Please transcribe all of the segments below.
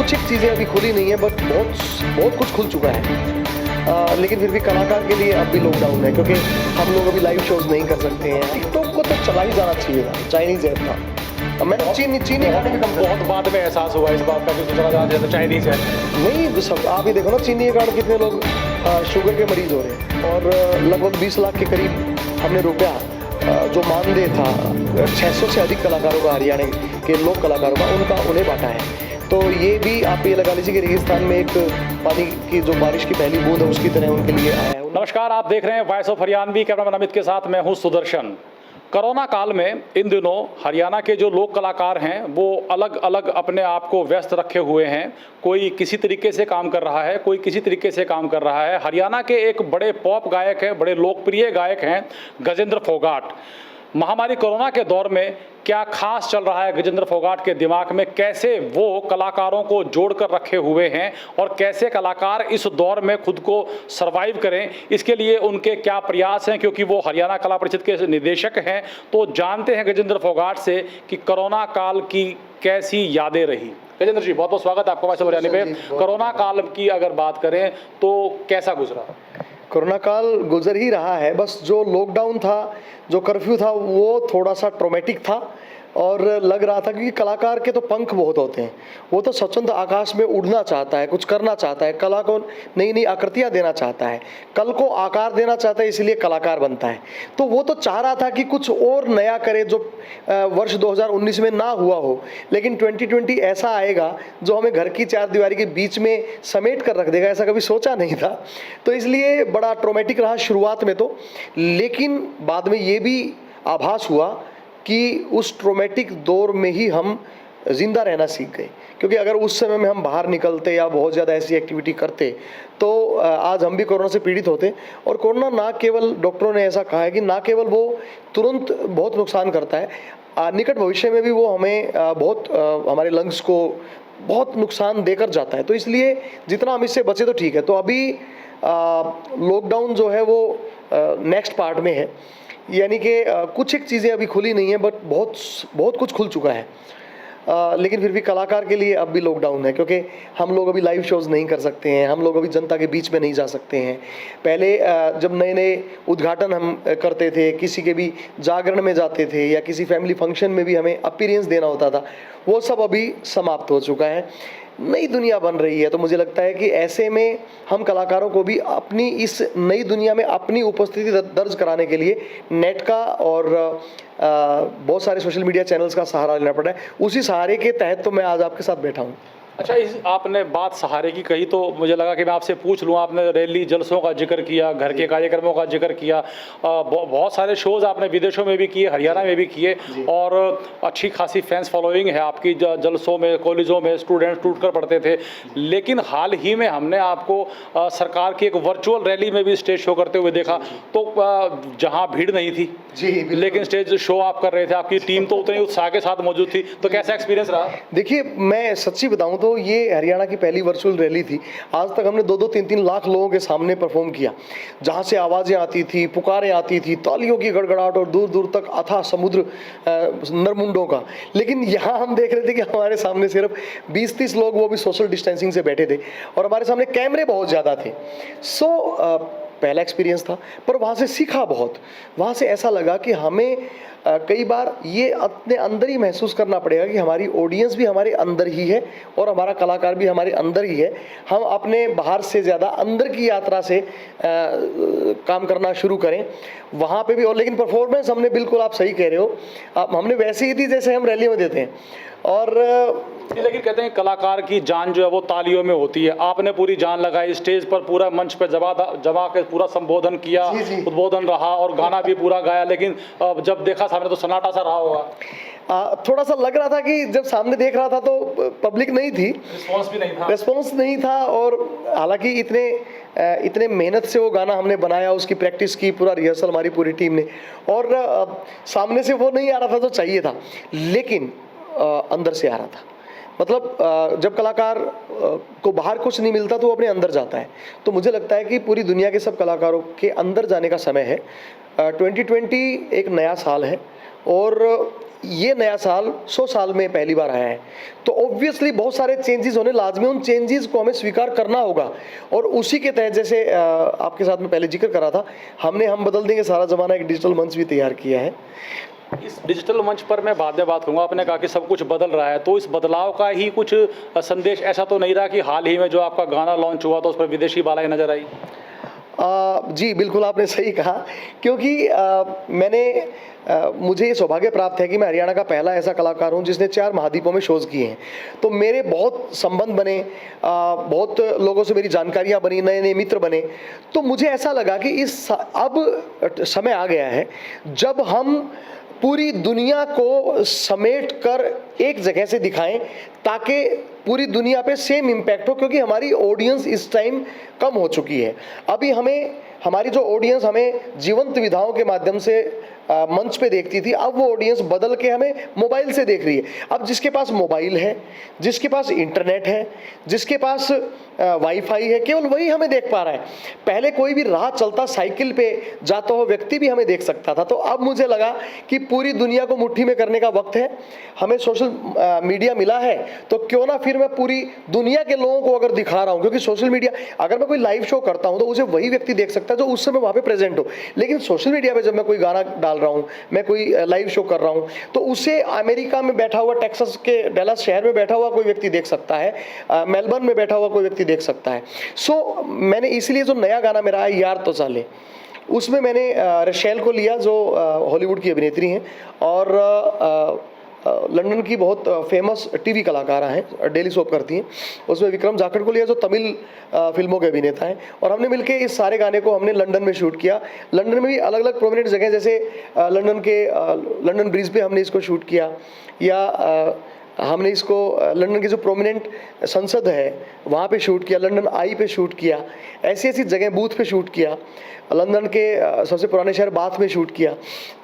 कुछ एक चीज़ें अभी खुली नहीं है, बट बहुत बहुत कुछ खुल चुका है। लेकिन फिर भी कलाकार के लिए अब भी लॉकडाउन है, क्योंकि हम लोग अभी लाइव शोज नहीं कर सकते हैं। टिकटॉक को तो चला ही जाना चाहिए था, चाइनीज ऐप था। मैंने चीनी गाने भी कम कर बहुत बाद में एहसास हुआ इस बात का कि सोचा जाना चाहिए तो चाइनीज है। नहीं, सब आप ही देखो ना, चीनी के कारण कितने लोग शुगर के मरीज हो रहे हैं। और लगभग 20 लाख के करीब हमने रुपया जो मानदेय था 600 से अधिक कलाकारों का, हरियाणा के लोक कलाकारों का, उनका उन्हें बांटा है। तो ये भी आप ये लगा लीजिए कि रेगिस्तान में एक पानी की जो बारिश की पहली बूंद है उसकी तरह उनके लिए आया है। नमस्कार, आप देख रहे हैं voice of Haryanvi. Cameraman Amit के साथ मैं हूं सुदर्शन। कोरोना काल में इन दिनों हरियाणा के जो लोक कलाकार हैं वो अलग अलग अपने आप को व्यस्त रखे हुए हैं। कोई किसी तरीके से काम कर रहा है, कोई किसी तरीके से काम कर रहा है। हरियाणा के एक बड़े पॉप गायक हैं, बड़े लोकप्रिय गायक हैं गजेंद्र फोगाट। महामारी कोरोना के दौर में क्या खास चल रहा है गजेंद्र फोगाट के दिमाग में, कैसे वो कलाकारों को जोड़कर रखे हुए हैं और कैसे कलाकार इस दौर में खुद को सरवाइव करें, इसके लिए उनके क्या प्रयास हैं, क्योंकि वो हरियाणा कला परिषद के निदेशक हैं। तो जानते हैं गजेंद्र फोगाट से कि कोरोना काल की कैसी यादें रही। गजेंद्र जी, बहुत बहुत स्वागत है आपका वॉइस ऑफ हरियाणवी पे। कोरोना काल की अगर बात करें तो कैसा गुजरा? कोरोना काल गुजर ही रहा है, बस जो लॉकडाउन था, जो कर्फ्यू था, वो थोड़ा सा ट्रॉमेटिक था। और लग रहा था कि कलाकार के तो पंख बहुत होते हैं, वो तो स्वच्छंद आकाश में उड़ना चाहता है, कुछ करना चाहता है, कला को नई नई आकृतियाँ देना चाहता है, कल को आकार देना चाहता है, इसलिए कलाकार बनता है। तो वो तो चाह रहा था कि कुछ और नया करे जो वर्ष 2019 में ना हुआ हो। लेकिन 2020 ऐसा आएगा जो हमें घर की चार दीवारी के बीच में समेट कर रख देगा, ऐसा कभी सोचा नहीं था। तो इसलिए बड़ा ट्रॉमेटिक रहा शुरुआत में तो, लेकिन बाद में ये भी आभास हुआ कि उस ट्रोमेटिक दौर में ही हम जिंदा रहना सीख गए। क्योंकि अगर उस समय में हम बाहर निकलते या बहुत ज़्यादा ऐसी एक्टिविटी करते तो आज हम भी कोरोना से पीड़ित होते। और कोरोना ना केवल, डॉक्टरों ने ऐसा कहा है कि ना केवल वो तुरंत बहुत नुकसान करता है, निकट भविष्य में भी वो हमें हमारे लंग्स को बहुत नुकसान देकर जाता है। तो इसलिए जितना हम इससे बचे तो ठीक है। तो अभी लॉकडाउन जो है वो नेक्स्ट पार्ट में है, यानी कि कुछ एक चीज़ें अभी खुली नहीं है, बट बहुत कुछ खुल चुका है। लेकिन फिर भी कलाकार के लिए अब भी लॉकडाउन है, क्योंकि हम लोग अभी लाइव शोज नहीं कर सकते हैं, हम लोग अभी जनता के बीच में नहीं जा सकते हैं। पहले जब नए नए उद्घाटन हम करते थे, किसी के भी जागरण में जाते थे या किसी फैमिली फंक्शन में भी हमें अपीयरेंस देना होता था, वो सब अभी समाप्त हो चुका है। नई दुनिया बन रही है। तो मुझे लगता है कि ऐसे में हम कलाकारों को भी अपनी इस नई दुनिया में अपनी उपस्थिति दर्ज कराने के लिए नेट का और बहुत सारे सोशल मीडिया चैनल्स का सहारा लेना पड़ा है। उसी सहारे के तहत तो मैं आज आपके साथ बैठा हूँ। अच्छा, इस आपने बात सहारे की कही तो मुझे लगा कि मैं आपसे पूछ लूँ। आपने रैली जलसों का जिक्र किया, घर के कार्यक्रमों का जिक्र किया, बहुत सारे शोज़ आपने विदेशों में भी किए, हरियाणा में भी किए, और अच्छी खासी फैंस फॉलोइंग है आपकी। जलसों में, कॉलेजों में स्टूडेंट्स टूट कर पड़ते थे। लेकिन हाल ही में हमने आपको सरकार की एक वर्चुअल रैली में भी स्टेज शो करते हुए देखा। तो जहाँ भीड़ नहीं थी जी, लेकिन स्टेज शो आप कर रहे थे, आपकी टीम तो उतने उत्साह के साथ मौजूद थी। तो कैसा एक्सपीरियंस रहा? देखिए, मैं सच्ची बताऊं तो ये हरियाणा की पहली वर्चुअल रैली थी। आज तक हमने 2-2, 3-3 लाख लोगों के सामने परफॉर्म किया, जहां से आवाज़ें आती थी, पुकारें आती थी, तालियों की गड़गड़ाहट और दूर दूर तक अथाह समुद्र नरमुंडों का। लेकिन यहाँ हम देख रहे थे कि हमारे सामने सिर्फ 20-30 लोग, वो भी सोशल डिस्टेंसिंग से बैठे थे, और हमारे सामने कैमरे बहुत ज़्यादा थे। पहला एक्सपीरियंस था, पर वहाँ से सीखा बहुत। वहाँ से ऐसा लगा कि हमें कई बार ये अपने अंदर ही महसूस करना पड़ेगा कि हमारी ऑडियंस भी हमारे अंदर ही है और हमारा कलाकार भी हमारे अंदर ही है। हम अपने बाहर से ज़्यादा अंदर की यात्रा से काम करना शुरू करें वहाँ पे भी। और लेकिन परफॉर्मेंस हमने, बिल्कुल आप सही कह रहे हो, हमने वैसे ही दी जैसे हम रैली में देते हैं। और लेकिन कहते हैं कलाकार की जान जो है वो तालियों में होती है। आपने पूरी जान लगाई, स्टेज पर पूरा मंच पर जमा के पूरा संबोधन किया, उद्बोधन रहा और गाना भी पूरा गाया। लेकिन जब देखा सामने तो सन्नाटा सा रहा होगा। थोड़ा सा लग रहा था कि जब सामने देख रहा था तो पब्लिक नहीं थी, रिस्पॉन्स नहीं था। और हालांकि इतने मेहनत से वो गाना हमने बनाया, उसकी प्रैक्टिस की, पूरा रिहर्सल हमारी पूरी टीम ने, और सामने से वो नहीं आ रहा था जो चाहिए था, लेकिन अंदर से आ रहा था। मतलब जब कलाकार को बाहर कुछ नहीं मिलता तो वो अपने अंदर जाता है। तो मुझे लगता है कि पूरी दुनिया के सब कलाकारों के अंदर जाने का समय है। 2020 एक नया साल है और ये नया साल 100 साल में पहली बार आया है, तो ऑब्वियसली बहुत सारे चेंजेस होने लाजमी, उन चेंजेस को हमें स्वीकार करना होगा। और उसी के तहत जैसे आपके साथ में पहले जिक्र करा था, हमने हम बदल देंगे सारा ज़माना एक डिजिटल मंच भी तैयार किया है। इस डिजिटल मंच पर मैं बाद में बात करूंगा। आपने कहा कि सब कुछ बदल रहा है, तो इस बदलाव का ही कुछ संदेश ऐसा तो नहीं रहा कि हाल ही में जो आपका गाना लॉन्च हुआ तो उस पर विदेशी बालाएं नजर आई? जी बिल्कुल, आपने सही कहा, क्योंकि मुझे ये सौभाग्य प्राप्त है कि मैं हरियाणा का पहला ऐसा कलाकार हूँ जिसने 4 महाद्वीपों में शोज़ किए हैं। तो मेरे बहुत संबंध बने, बहुत लोगों से मेरी जानकारियाँ बनी, नए नए मित्र बने। तो मुझे ऐसा लगा कि अब समय आ गया है जब हम पूरी दुनिया को समेट कर एक जगह से दिखाएं, ताकि पूरी दुनिया पे सेम इम्पैक्ट हो, क्योंकि हमारी ऑडियंस इस टाइम कम हो चुकी है। अभी हमारी जो ऑडियंस हमें जीवंत विधाओं के माध्यम से मंच पे देखती थी, अब वो ऑडियंस बदल के हमें मोबाइल से देख रही है। अब जिसके पास मोबाइल है, जिसके पास इंटरनेट है, जिसके पास वाईफाई है, केवल वही हमें देख पा रहा है। पहले कोई भी राह चलता साइकिल पे जाता हुआ व्यक्ति भी हमें देख सकता था। तो अब मुझे लगा कि पूरी दुनिया को मुट्ठी में करने का वक्त है। हमें सोशल मीडिया मिला है, तो क्यों ना फिर मैं पूरी दुनिया के लोगों को अगर दिखा रहा हूँ, क्योंकि सोशल मीडिया, अगर मैं कोई लाइव शो करता हूँ तो उसे वही व्यक्ति देख सकता है जो उस समय वहाँ पे प्रेजेंट हो। लेकिन सोशल मीडिया पे जब मैं कोई गाना डाल रहा हूँ, मैं कोई लाइव शो कर रहा हूँ, तो उसे अमेरिका में बैठा हुआ, टेक्सास के डैलस शहर में बैठा हुआ कोई व्यक्ति देख सकता है, मेलबर्न में बैठा हुआ कोई व्यक्ति देख सकता है। सो मैंने इसलिए जो नया गाना मेरा है यार तो चाले, उसमें मैंने रशेल को लिया जो हॉलीवुड की अभिनेत्री हैं और लंदन की बहुत फेमस टीवी कलाकार हैं, डेली सोप करती हैं। उसमें विक्रम जाखड़ को लिया जो तमिल फिल्मों के अभिनेता हैं, और हमने मिलके इस सारे गाने को हमने लंदन में शूट किया। लंदन में भी अलग अलग प्रोमिनेंट जगह, जैसे लंदन ब्रिज पे हमने इसको शूट किया, या हमने इसको लंदन की जो प्रोमिनेंट संसद है वहाँ पे शूट किया, लंदन आई पे शूट किया, ऐसी ऐसी जगह बूथ पे शूट किया, लंदन के सबसे पुराने शहर बाथ में शूट किया।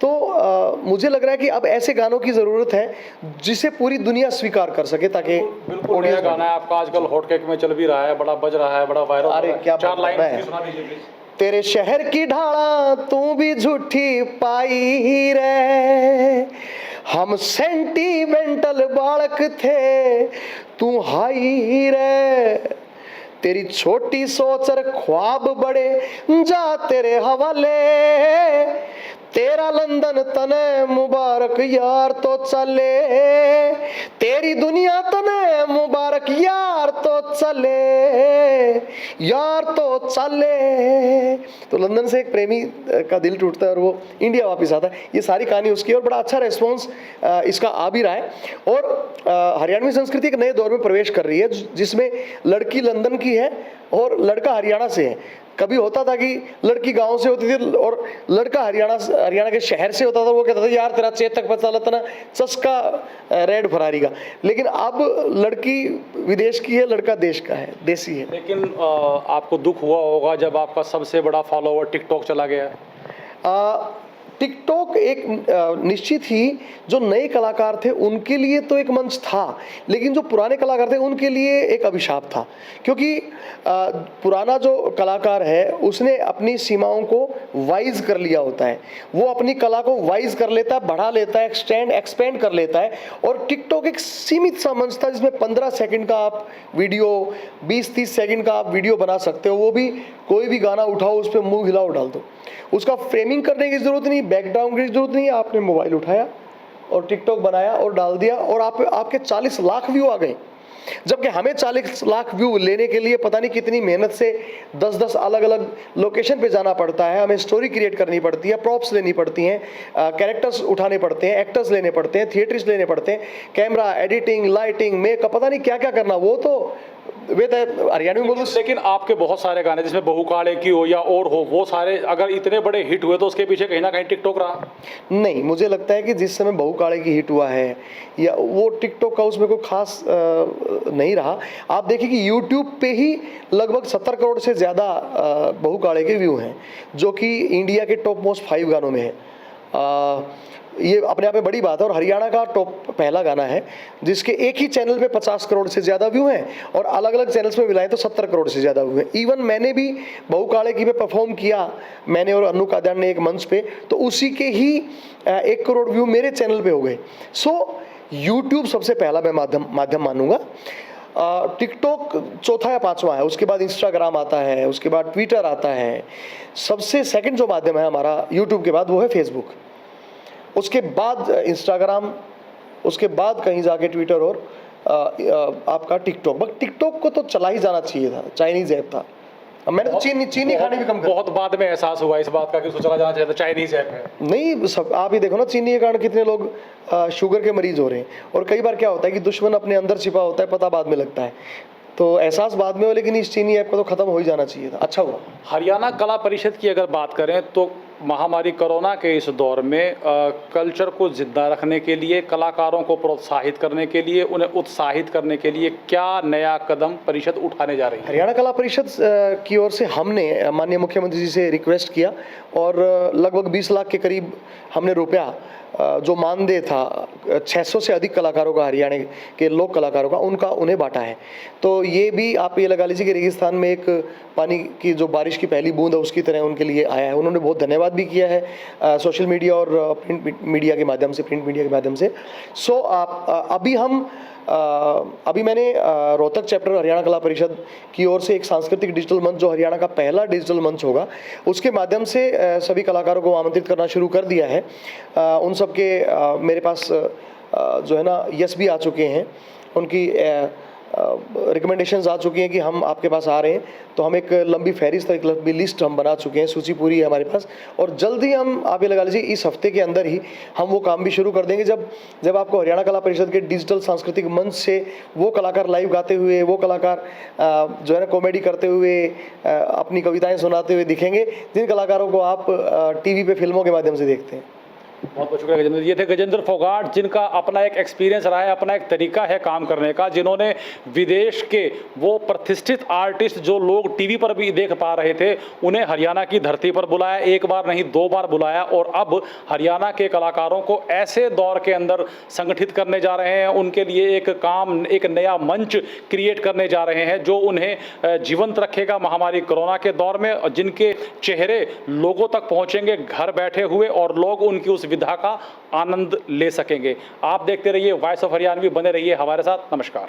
तो मुझे लग रहा है कि अब ऐसे गानों की ज़रूरत है जिसे पूरी दुनिया स्वीकार कर सके, ताकि बिल्कुल नया गाना है आपका, आजकल हॉटकेक में चल भी रहा है, बड़ा बज रहा है, बड़ा वायरल। अरे क्या 4 लाइन सुना दीजिए। तेरे शहर की ढाला तू भी झूठी पाई रे, हम सेंटिमेंटल बालक थे तू हाई रे, तेरी छोटी सोच और ख्वाब बड़े जा तेरे हवाले, तेरा लंदन तने मुबारक यार तो चले, तेरी दुनिया तने मुबारक यार तो चले, यार तो चले। तो लंदन से एक प्रेमी का दिल टूटता है और वो इंडिया वापस आता है। ये सारी कहानी उसकी, और बड़ा अच्छा रेस्पॉन्स इसका आ भी रहा है। और हरियाणवी संस्कृति एक नए दौर में प्रवेश कर रही है, जिसमें लड़की लंदन की है और लड़का हरियाणा से है। कभी होता था कि लड़की गांव से होती थी और लड़का हरियाणा के शहर से होता था, वो कहता था यार तेरा चेतक पता चला ना चस्का रेड फरारी का। लेकिन अब लड़की विदेश की है, लड़का देश का है, देसी है। लेकिन आपको दुख हुआ होगा जब आपका सबसे बड़ा फॉलोवर टिकटॉक चला गया। टिकटॉक एक निश्चित ही जो नए कलाकार थे उनके लिए तो एक मंच था, लेकिन जो पुराने कलाकार थे उनके लिए एक अभिशाप था, क्योंकि पुराना जो कलाकार है उसने अपनी सीमाओं को वाइज कर लिया होता है। वो अपनी कला को वाइज कर लेता है, बढ़ा लेता है, एक्सपेंड कर लेता है। और टिकटॉक एक सीमित सा मंच था जिसमें 15 सेकंड का आप वीडियो, 20-30 सेकंड का आप वीडियो बना सकते हो। वो भी कोई भी गाना उठाओ, उस पर मुंह हिलाओ डाल दो, उसका फ्रेमिंग करने की जरूरत नहीं, बैकग्राउंड की जरूरत नहीं। आपने मोबाइल उठाया और टिकटॉक बनाया और डाल दिया, और आपके 40 लाख व्यू आ गए। जबकि हमें 40 लाख व्यू लेने के लिए पता नहीं कितनी मेहनत से 10-10 अलग अलग लोकेशन पे जाना पड़ता है, हमें स्टोरी क्रिएट करनी पड़ती है, प्रॉप्स लेनी पड़ती हैं, कैरेक्टर्स उठाने पड़ते हैं, एक्टर्स लेने पड़ते हैं, थिएटर्स लेने पड़ते हैं, कैमरा, एडिटिंग, लाइटिंग, मेकअप, पता नहीं क्या क्या करना। वो तो वे हरियाणवी में बोलो। लेकिन आपके बहुत सारे गाने जिसमें बहुकाले की हो या और हो, वो सारे अगर इतने बड़े हिट हुए तो उसके पीछे कहीं ना कहीं टिकटॉक रहा। नहीं, मुझे लगता है कि जिस समय बहुकाले की हिट हुआ है या वो टिकटॉक का उसमें कोई खास नहीं रहा। आप देखिए कि यूट्यूब पे ही लगभग 70 करोड़ से ज़्यादा बहुकाले के व्यू हैं, जो कि इंडिया के टॉप मोस्ट 5 गानों में है। ये अपने आप में बड़ी बात है। और हरियाणा का टॉप पहला गाना है जिसके एक ही चैनल पे 50 करोड़ से ज़्यादा व्यू हैं और अलग अलग चैनल्स में मिलाएं तो 70 करोड़ से ज़्यादा व्यू हैं। इवन मैंने भी बहू काले की पे परफॉर्म किया, मैंने और अनु कादयान ने एक मंच पे, तो उसी के ही 1 करोड़ व्यू मेरे चैनल पे हो गए। सो यूट्यूब सबसे पहला मैं माध्यम मानूंगा। टिकटॉक चौथा या पांचवा है, उसके बाद इंस्टाग्राम आता है, उसके बाद ट्विटर आता है। सबसे सेकंड जो माध्यम है हमारा यूट्यूब के बाद वो है फेसबुक, उसके बाद इंस्टाग्राम, उसके बाद कहीं जाके ट्विटर और आपका टिकटॉक। बट टिकटॉक को तो चला ही जाना चाहिए था, चाइनीज ऐप था। अब मैंने तो चीनी खाने भी कम कर, बहुत बाद में एहसास हुआ इस बात का कि उसको चला जाना चाहिए था, चाइनीज ऐप है। नहीं सब आप ही देखो ना, चीनी के कारण कितने लोग शुगर के मरीज हो रहे हैं। और कई बार क्या होता है कि दुश्मन अपने अंदर छिपा होता है, पता बाद में लगता है, तो एहसास बाद में हो, लेकिन इस चीनी ऐप को तो खत्म हो ही जाना चाहिए था। अच्छा हुआ। हरियाणा कला परिषद की अगर बात करें तो महामारी कोरोना के इस दौर में कल्चर को जिंदा रखने के लिए, कलाकारों को प्रोत्साहित करने के लिए, उन्हें उत्साहित करने के लिए क्या नया कदम परिषद उठाने जा रही है? हरियाणा कला परिषद की ओर से हमने माननीय मुख्यमंत्री जी से रिक्वेस्ट किया और लगभग 20 लाख के करीब हमने रुपया जो मानदेय था 600 से अधिक कलाकारों का, हरियाणा के लोक कलाकारों का, उनका उन्हें बांटा है। तो ये भी आप ये लगा लीजिए कि रेगिस्तान में एक पानी की जो बारिश की पहली बूंद है उसकी तरह उनके लिए आया है। उन्होंने बहुत धन्यवाद भी किया है सोशल मीडिया और प्रिंट मीडिया के माध्यम से। सो अभी मैंने रोहतक चैप्टर हरियाणा कला परिषद की ओर से एक सांस्कृतिक डिजिटल मंच, जो हरियाणा का पहला डिजिटल मंच होगा, उसके माध्यम से सभी कलाकारों को आमंत्रित करना शुरू कर दिया है। उन सब के मेरे पास जो है ना यस भी आ चुके हैं, उनकी रिकमेंडेशंस आ चुकी हैं कि हम आपके पास आ रहे हैं। तो हम एक लंबी फहरिस्त, एक लंबी लिस्ट हम बना चुके हैं, सूची पूरी है हमारे पास। और जल्दी हम, आप ये लगा लीजिए इस हफ्ते के अंदर ही हम वो काम भी शुरू कर देंगे, जब आपको हरियाणा कला परिषद के डिजिटल सांस्कृतिक मंच से वो कलाकार लाइव गाते हुए, वो कलाकार जो है ना कॉमेडी करते हुए, अपनी कविताएं सुनाते हुए दिखेंगे, जिन कलाकारों को आप टीवी पे फिल्मों के माध्यम से देखते हैं। बहुत बहुत शुक्रिया गजेंद्र। ये थे गजेंद्र फोगाट, जिनका अपना एक एक्सपीरियंस रहा है, अपना एक तरीका है काम करने का, जिन्होंने विदेश के वो प्रतिष्ठित आर्टिस्ट जो लोग टीवी पर भी देख पा रहे थे, उन्हें हरियाणा की धरती पर बुलाया, एक बार नहीं 2 बार बुलाया, और अब हरियाणा के कलाकारों को ऐसे दौर के अंदर संगठित करने जा रहे हैं, उनके लिए एक नया मंच क्रिएट करने जा रहे हैं जो उन्हें जीवंत रखेगा महामारी कोरोना के दौर में, जिनके चेहरे लोगों तक पहुंचेंगे घर बैठे हुए, और लोग उनकी उस विधा का आनंद ले सकेंगे। आप देखते रहिए वॉइस ऑफ हरियाणवी, बने रहिए हमारे साथ। नमस्कार।